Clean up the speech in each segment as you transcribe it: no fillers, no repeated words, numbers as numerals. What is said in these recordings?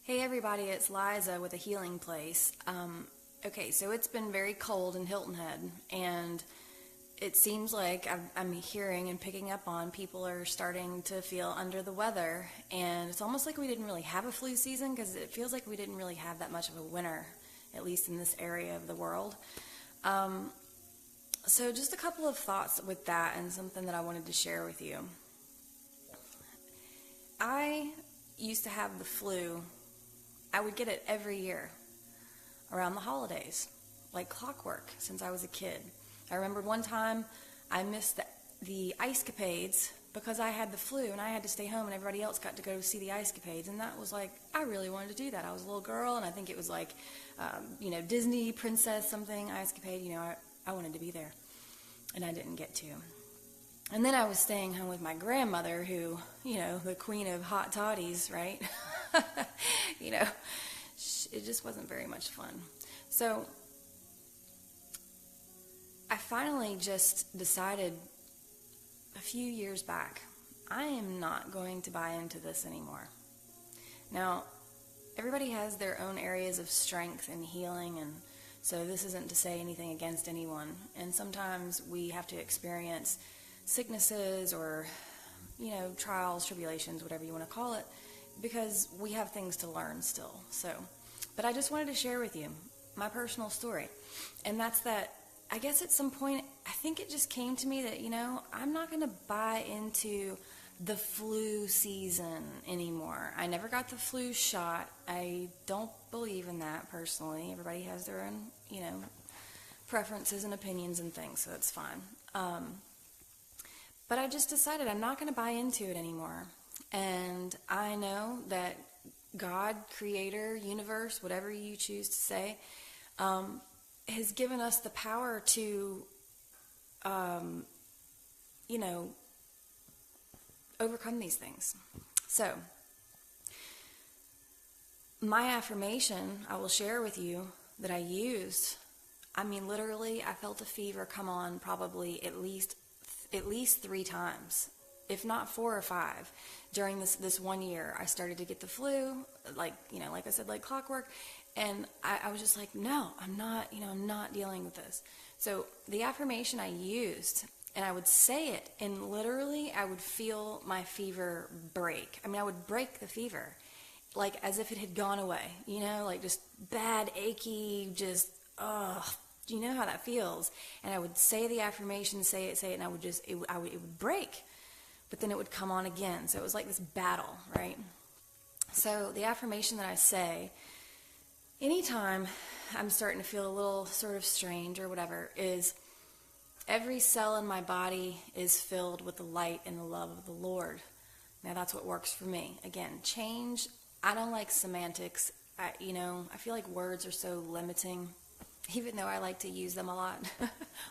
Hey everybody, it's Liza with a Healing Place. Okay, so it's been very cold in Hilton Head, and it seems like I'm hearing and picking up on people are starting to feel under the weather, and it's almost like we didn't really have a flu season because it feels like we didn't really have that much of a winter, at least in this area of the world. So just a couple of thoughts with that and something that I wanted to share with you. I used to have the flu. I would get it every year around the holidays, like clockwork, since I was a kid. I remember one time I missed the ice capades because I had the flu and I had to stay home and everybody else got to go see the ice capades, and that was like, I really wanted to do that. I was a little girl and I think it was like, Disney princess something, ice capade, I wanted to be there and I didn't get to. And then I was staying home with my grandmother who, the queen of hot toddies, right? It just wasn't very much fun. So I finally just decided a few years back, I am not going to buy into this anymore. Now, everybody has their own areas of strength and healing, and so this isn't to say anything against anyone. And sometimes we have to experience sicknesses or, trials, tribulations, whatever you want to call it, because we have things to learn still. But I just wanted to share with you my personal story. And that's that, I guess at some point, I think it just came to me that, I'm not going to buy into the flu season anymore. I never got the flu shot. I don't believe in that personally. Everybody has their own, preferences and opinions and things, so that's fine. But I just decided I'm not going to buy into it anymore. And I know that God, Creator, Universe, whatever you choose to say, has given us the power to, overcome these things. So, my affirmation I will share with you that I used, literally, I felt a fever come on probably at least 3 times, if not 4 or 5, during this 1 year. I started to get the flu, like I said, like clockwork, and I was just like, no, I'm not dealing with this. So the affirmation I used, and I would say it, and literally I would feel my fever break. I would break the fever, like as if it had gone away, like just bad, achy, just, ugh. Do you know how that feels? And I would say the affirmation, say it, and it would break, but then it would come on again. So it was like this battle, right? So the affirmation that I say, anytime I'm starting to feel a little sort of strange or whatever, is every cell in my body is filled with the light and the love of the Lord. Now that's what works for me. Again, change. I don't like semantics. I feel like words are so limiting. Even though I like to use them a lot,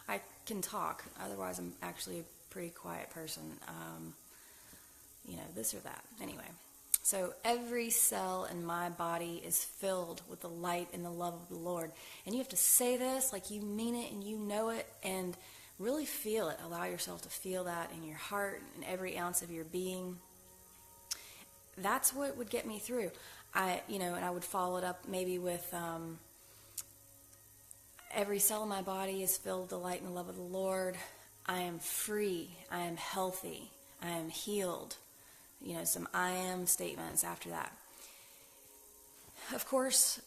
I can talk. Otherwise, I'm actually a pretty quiet person. This or that. Anyway, so every cell in my body is filled with the light and the love of the Lord. And you have to say this like you mean it and you know it, and really feel it. Allow yourself to feel that in your heart and every ounce of your being. That's what would get me through. And I would follow it up maybe with... every cell in my body is filled with the light and the love of the Lord. I am free. I am healthy. I am healed. Some I am statements after that. Of course,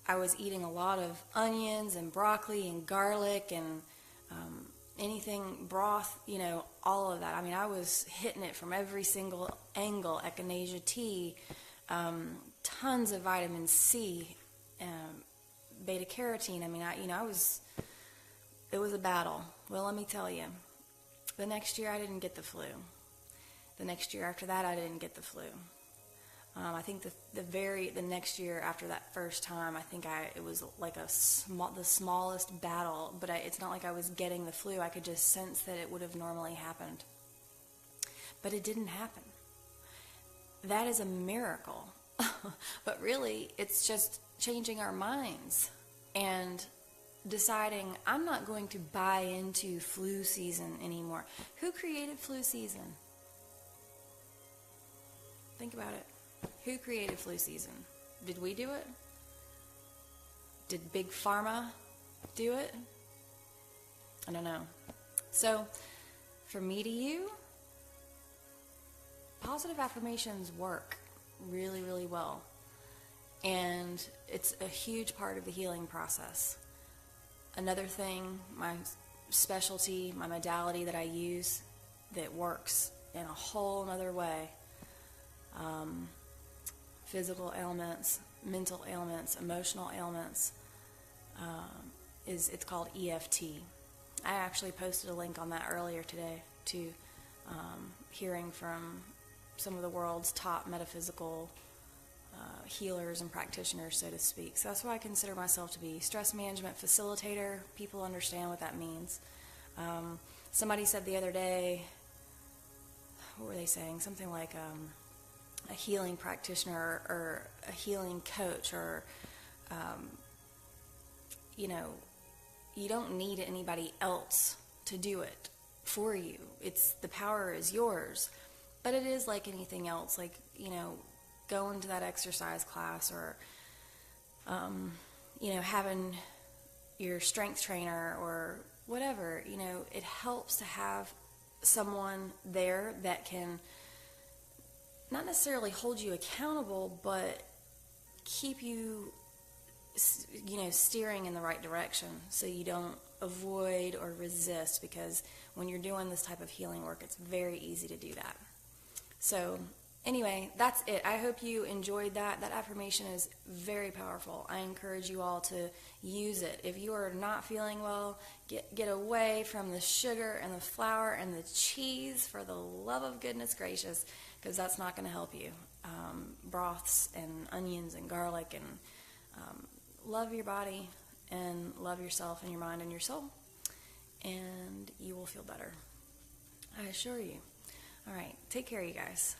I was eating a lot of onions and broccoli and garlic and anything broth, all of that. I was hitting it from every single angle. Echinacea tea, tons of vitamin C, beta carotene. It was a battle. Well, let me tell you, the next year I didn't get the flu. The next year after that I didn't get the flu. I think the next year after that first time, I think it was like the smallest battle, but it's not like I was getting the flu. I could just sense that it would have normally happened. But it didn't happen. That is a miracle. But really, it's just changing our minds and deciding I'm not going to buy into flu season anymore. Who created flu season? Think about it. Who created flu season? Did we do it? Did Big Pharma do it? I don't know. So, from me to you, positive affirmations work really, really well. And it's a huge part of the healing process. Another thing, my specialty, my modality that I use that works in a whole other way, physical ailments, mental ailments, emotional ailments, it's called EFT. I actually posted a link on that earlier today to hearing from some of the world's top metaphysical healers and practitioners, so to speak. So that's what I consider myself to be. Stress management facilitator. People understand what that means. Somebody said the other day, what were they saying? Something like a healing practitioner or a healing coach, or you don't need anybody else to do it for you. The power is yours. But it is like anything else, like, going to that exercise class, or having your strength trainer or whatever. It helps to have someone there that can not necessarily hold you accountable, but keep you steering in the right direction, so you don't avoid or resist, because when you're doing this type of healing work, it's very easy to do that. So anyway, that's it. I hope you enjoyed that. That affirmation is very powerful. I encourage you all to use it. If you are not feeling well, get away from the sugar and the flour and the cheese, for the love of goodness gracious, because that's not going to help you. Broths and onions and garlic, and love your body and love yourself and your mind and your soul, and you will feel better. I assure you. All right, take care, you guys.